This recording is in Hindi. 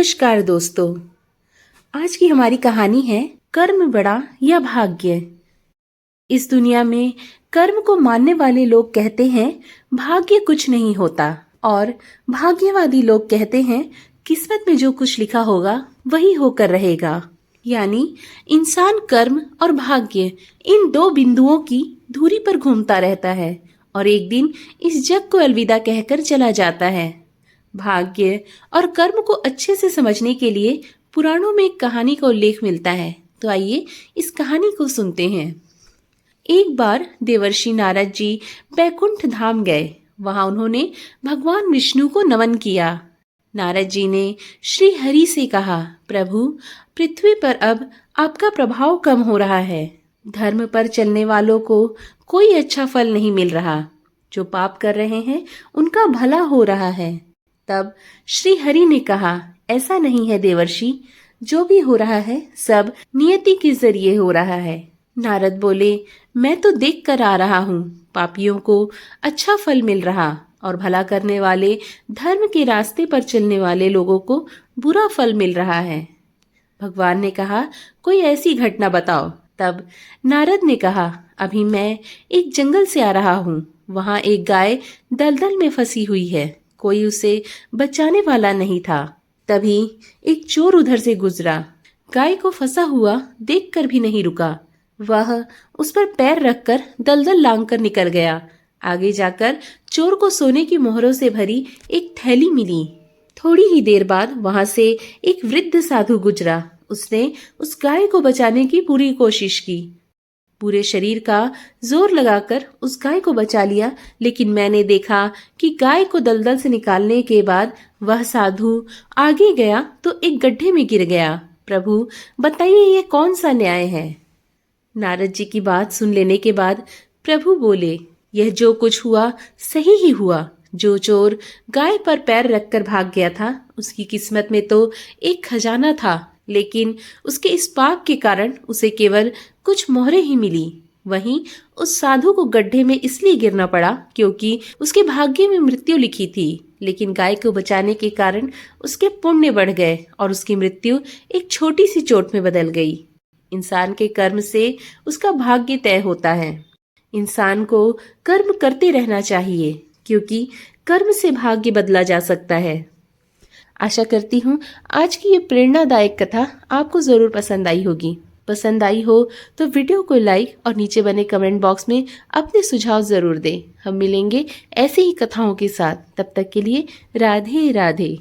नमस्कार दोस्तों। आज की हमारी कहानी है कर्म बड़ा या भाग्य। इस दुनिया में कर्म को मानने वाले लोग कहते हैं भाग्य कुछ नहीं होता, और भाग्यवादी लोग कहते हैं किस्मत में जो कुछ लिखा होगा वही होकर रहेगा। यानी इंसान कर्म और भाग्य इन दो बिंदुओं की धुरी पर घूमता रहता है और एक दिन इस जग को अलविदा कहकर चला जाता है। भाग्य और कर्म को अच्छे से समझने के लिए पुराणों में एक कहानी का उल्लेख मिलता है। तो आइए इस कहानी को सुनते हैं। एक बार देवर्षि नारद जी बैकुंठ धाम गए। वहां उन्होंने भगवान विष्णु को नमन किया। नारद जी ने श्री हरि से कहा, प्रभु, पृथ्वी पर अब आपका प्रभाव कम हो रहा है। धर्म पर चलने वालों को कोई अच्छा फल नहीं मिल रहा। जो पाप कर रहे हैं उनका भला हो रहा है। तब श्री हरि ने कहा, ऐसा नहीं है देवर्षि, जो भी हो रहा है सब नियति के जरिए हो रहा है। नारद बोले, मैं तो देख कर आ रहा हूँ, पापियों को अच्छा फल मिल रहा और भला करने वाले, धर्म के रास्ते पर चलने वाले लोगों को बुरा फल मिल रहा है। भगवान ने कहा, कोई ऐसी घटना बताओ। तब नारद ने कहा, अभी मैं एक जंगल से आ रहा हूँ। वहाँ एक गाय दलदल में फंसी हुई है। कोई उसे बचाने वाला नहीं था। तभी एक चोर उधर से गुजरा। गाय को फंसा हुआ देखकर भी नहीं रुका। वह उस पर पैर रखकर दलदल लांघकर निकल गया। आगे जाकर चोर को सोने की मोहरों से भरी एक थैली मिली। थोड़ी ही देर बाद वहां से एक वृद्ध साधु गुजरा। उसने उस गाय को बचाने की पूरी कोशिश की। पूरे शरीर का जोर लगाकर उस गाय को बचा लिया, लेकिन मैंने देखा कि गाय को दलदल से निकालने के बाद वह साधु आगे गया तो एक गड्ढे में गिर गया। प्रभु, बताइए ये कौन सा न्याय है? नारद जी की बात सुन लेने के बाद प्रभु बोले, यह जो कुछ हुआ सही ही हुआ। जो चोर गाय पर पैर रखकर भाग गया था, उसकी किस्मत में तो एक खजाना था, लेकिन उसके इस पाप के कारण उसे केवल कुछ मोहरें ही मिली। वहीं उस साधु को गड्ढे में इसलिए गिरना पड़ा क्योंकि उसके भाग्य में मृत्यु लिखी थी, लेकिन गाय को बचाने के कारण उसके पुण्य बढ़ गए और उसकी मृत्यु एक छोटी सी चोट में बदल गई। इंसान के कर्म से उसका भाग्य तय होता है। इंसान को कर्म करते रहना चाहिए, क्योंकि कर्म से भाग्य बदला जा सकता है। आशा करती हूँ आज की ये प्रेरणादायक कथा आपको जरूर पसंद आई होगी। पसंद आई हो तो वीडियो को लाइक और नीचे बने कमेंट बॉक्स में अपने सुझाव जरूर दें। हम मिलेंगे ऐसे ही कथाओं के साथ। तब तक के लिए राधे राधे।